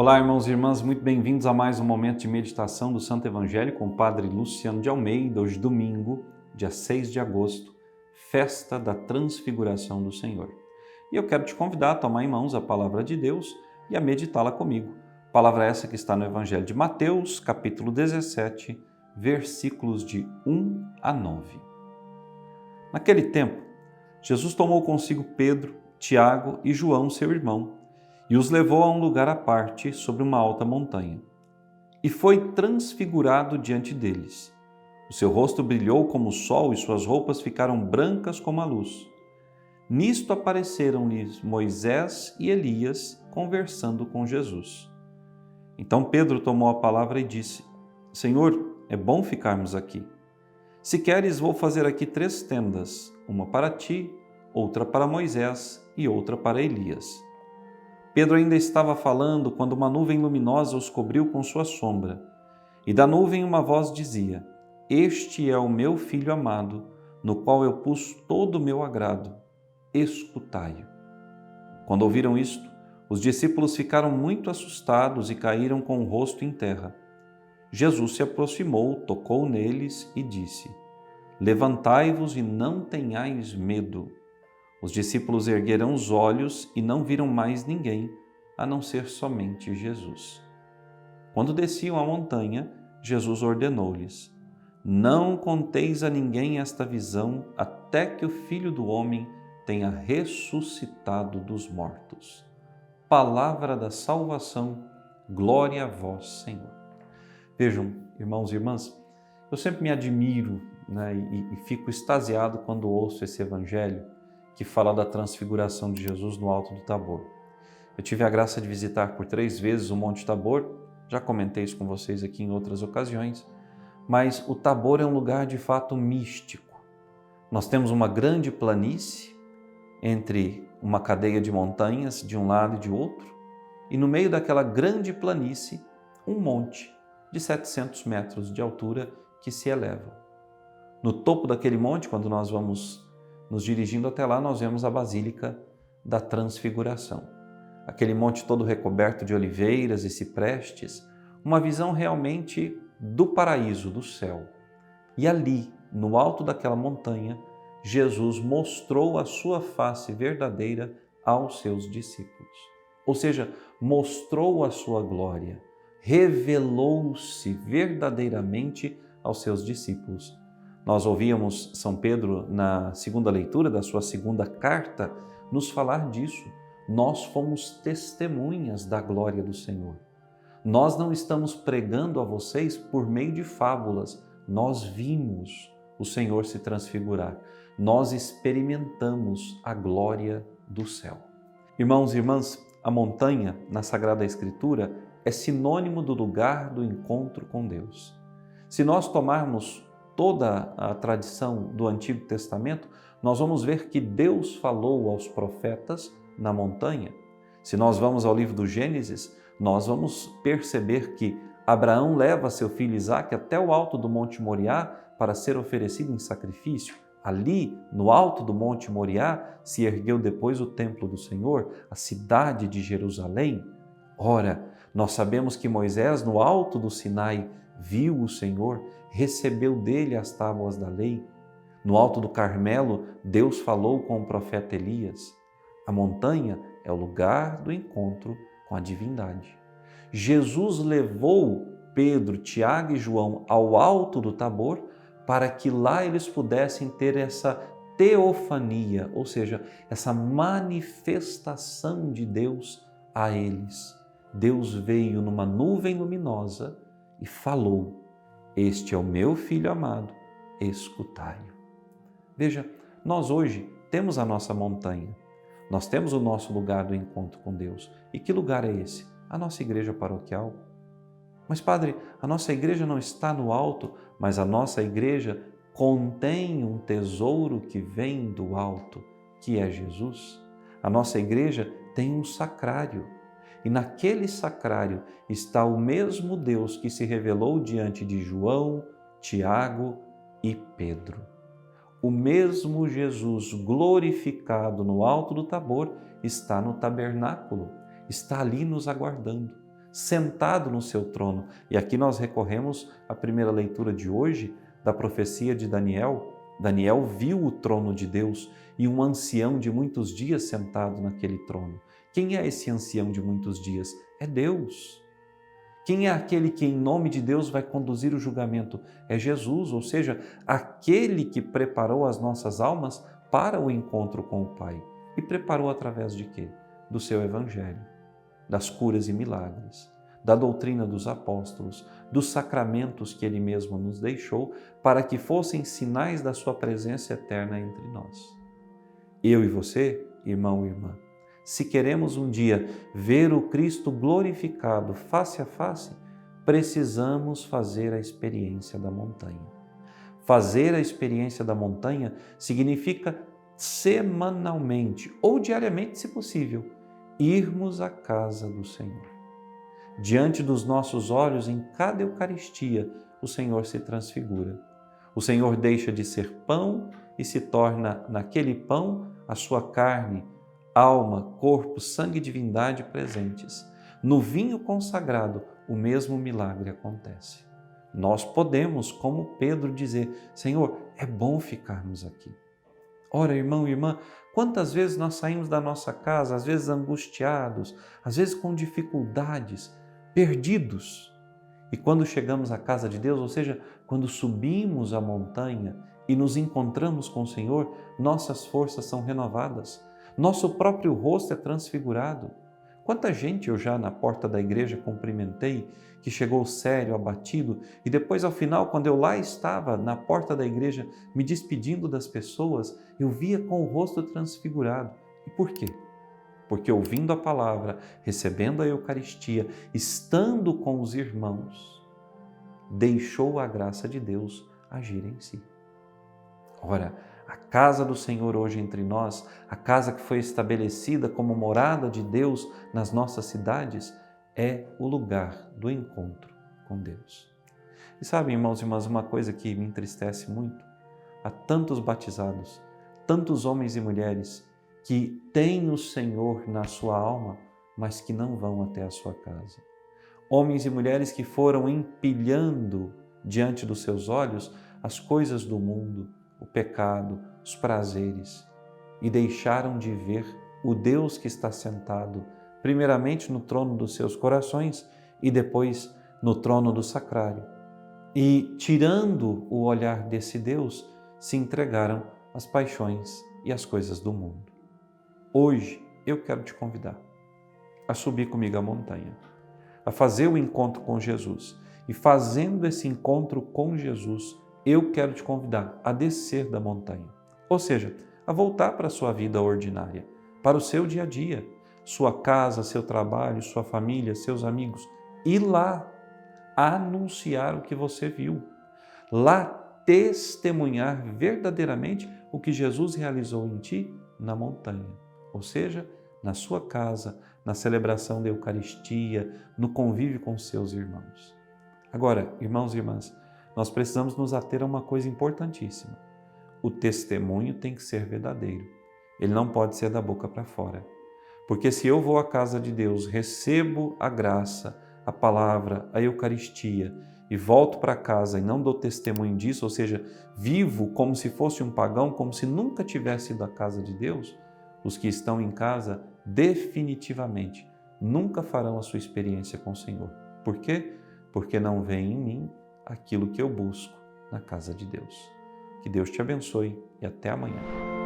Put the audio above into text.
Olá, irmãos e irmãs, muito bem-vindos a mais um momento de meditação do Santo Evangelho com o Padre Luciano de Almeida, hoje domingo, dia 6 de agosto, festa da Transfiguração do Senhor. E eu quero te convidar a tomar em mãos a Palavra de Deus e a meditá-la comigo. Palavra essa que está no Evangelho de Mateus, capítulo 17, versículos de 1 a 9. Naquele tempo, Jesus tomou consigo Pedro, Tiago e João, seu irmão, e os levou a um lugar à parte, sobre uma alta montanha. E foi transfigurado diante deles. O seu rosto brilhou como o sol e suas roupas ficaram brancas como a luz. Nisto apareceram-lhes Moisés e Elias conversando com Jesus. Então Pedro tomou a palavra e disse: Senhor, é bom ficarmos aqui. Se queres, vou fazer aqui 3 tendas, uma para ti, outra para Moisés e outra para Elias. Pedro ainda estava falando quando uma nuvem luminosa os cobriu com sua sombra. E da nuvem uma voz dizia: Este é o meu Filho amado, no qual eu pus todo o meu agrado. Escutai-o. Quando ouviram isto, os discípulos ficaram muito assustados e caíram com o rosto em terra. Jesus se aproximou, tocou neles e disse: Levantai-vos e não tenhais medo. Os discípulos ergueram os olhos e não viram mais ninguém, a não ser somente Jesus. Quando desciam a montanha, Jesus ordenou-lhes: Não conteis a ninguém esta visão, até que o Filho do Homem tenha ressuscitado dos mortos. Palavra da salvação, glória a vós, Senhor. Vejam, irmãos e irmãs, eu sempre me admiro, e fico extasiado quando ouço esse evangelho que fala da transfiguração de Jesus no Alto do Tabor. Eu tive a graça de visitar por 3 vezes o Monte Tabor, já comentei isso com vocês aqui em outras ocasiões, mas o Tabor é um lugar de fato místico. Nós temos uma grande planície entre uma cadeia de montanhas de um lado e de outro, e no meio daquela grande planície, um monte de 700 metros de altura que se eleva. No topo daquele monte, quando nós vamos nos dirigindo até lá, nós vemos a Basílica da Transfiguração. Aquele monte todo recoberto de oliveiras e ciprestes, uma visão realmente do paraíso, do céu. E ali, no alto daquela montanha, Jesus mostrou a sua face verdadeira aos seus discípulos. Ou seja, mostrou a sua glória, revelou-se verdadeiramente aos seus discípulos. Nós ouvíamos São Pedro, na segunda leitura da sua segunda carta, nos falar disso. Nós fomos testemunhas da glória do Senhor. Nós não estamos pregando a vocês por meio de fábulas. Nós vimos o Senhor se transfigurar. Nós experimentamos a glória do céu. Irmãos e irmãs, a montanha, na Sagrada Escritura, é sinônimo do lugar do encontro com Deus. Se nós tomarmos toda a tradição do Antigo Testamento, nós vamos ver que Deus falou aos profetas na montanha. Se nós vamos ao livro do Gênesis, nós vamos perceber que Abraão leva seu filho Isaque até o alto do Monte Moriá para ser oferecido em sacrifício. Ali, no alto do Monte Moriá, se ergueu depois o templo do Senhor, a cidade de Jerusalém. Ora, nós sabemos que Moisés, no alto do Sinai, viu o Senhor, recebeu dele as tábuas da lei. No alto do Carmelo, Deus falou com o profeta Elias. A montanha é o lugar do encontro com a divindade. Jesus levou Pedro, Tiago e João ao alto do Tabor para que lá eles pudessem ter essa teofania, ou seja, essa manifestação de Deus a eles. Deus veio numa nuvem luminosa e falou: Este é o meu Filho amado, escutai-o. Veja, nós hoje temos a nossa montanha, nós temos o nosso lugar do encontro com Deus. E que lugar é esse? A nossa igreja paroquial. Mas, Padre, a nossa igreja não está no alto, mas a nossa igreja contém um tesouro que vem do alto, que é Jesus. A nossa igreja tem um sacrário. E naquele sacrário está o mesmo Deus que se revelou diante de João, Tiago e Pedro. O mesmo Jesus glorificado no alto do Tabor está no tabernáculo, está ali nos aguardando. sentado no seu trono. E aqui nós recorremos à primeira leitura de hoje da profecia de Daniel. Daniel viu o trono de Deus e um ancião de muitos dias sentado naquele trono. Quem é esse ancião de muitos dias? É Deus. Quem é aquele que em nome de Deus vai conduzir o julgamento? É Jesus, ou seja, aquele que preparou as nossas almas para o encontro com o Pai. E preparou através de quê? Do seu Evangelho, das curas e milagres, da doutrina dos apóstolos, dos sacramentos que Ele mesmo nos deixou para que fossem sinais da sua presença eterna entre nós. Eu e você, irmão e irmã, se queremos um dia ver o Cristo glorificado face a face, precisamos fazer a experiência da montanha. Fazer a experiência da montanha significa semanalmente ou diariamente, se possível, irmos à casa do Senhor. Diante dos nossos olhos, em cada Eucaristia, o Senhor se transfigura. O Senhor deixa de ser pão e se torna naquele pão a sua carne, alma, corpo, sangue e divindade presentes. No vinho consagrado, o mesmo milagre acontece. Nós podemos, como Pedro, dizer: Senhor, é bom ficarmos aqui. Ora, irmão e irmã, quantas vezes nós saímos da nossa casa, às vezes angustiados, às vezes com dificuldades, perdidos. E quando chegamos à casa de Deus, ou seja, quando subimos a montanha e nos encontramos com o Senhor, nossas forças são renovadas. Nosso próprio rosto é transfigurado. Quanta gente eu já na porta da igreja cumprimentei, que chegou sério, abatido, e depois ao final, quando eu lá estava na porta da igreja, me despedindo das pessoas, eu via com o rosto transfigurado. E por quê? Porque ouvindo a palavra, recebendo a Eucaristia, estando com os irmãos, deixou a graça de Deus agir em si. Ora, a casa do Senhor hoje entre nós, a casa que foi estabelecida como morada de Deus nas nossas cidades, é o lugar do encontro com Deus. E sabe, irmãos e irmãs, uma coisa que me entristece muito, há tantos batizados, tantos homens e mulheres que têm o Senhor na sua alma, mas que não vão até a sua casa. Homens e mulheres que foram empilhando diante dos seus olhos as coisas do mundo, o pecado, os prazeres, e deixaram de ver o Deus que está sentado, primeiramente no trono dos seus corações e depois no trono do sacrário. E, tirando o olhar desse Deus, se entregaram às paixões e às coisas do mundo. Hoje, eu quero te convidar a subir comigo a montanha, a fazer o encontro com Jesus. E fazendo esse encontro com Jesus, eu quero te convidar a descer da montanha. Ou seja, a voltar para a sua vida ordinária, para o seu dia a dia, sua casa, seu trabalho, sua família, seus amigos. E lá anunciar o que você viu. Lá testemunhar verdadeiramente o que Jesus realizou em ti na montanha. Ou seja, na sua casa, na celebração da Eucaristia, no convívio com seus irmãos. Agora, irmãos e irmãs, nós precisamos nos ater a uma coisa importantíssima. O testemunho tem que ser verdadeiro. Ele não pode ser da boca para fora. Porque se eu vou à casa de Deus, recebo a graça, a palavra, a Eucaristia e volto para casa e não dou testemunho disso, ou seja, vivo como se fosse um pagão, como se nunca tivesse ido à casa de Deus, os que estão em casa definitivamente nunca farão a sua experiência com o Senhor. Por quê? Porque não vê em mim aquilo que eu busco na casa de Deus. Que Deus te abençoe e até amanhã.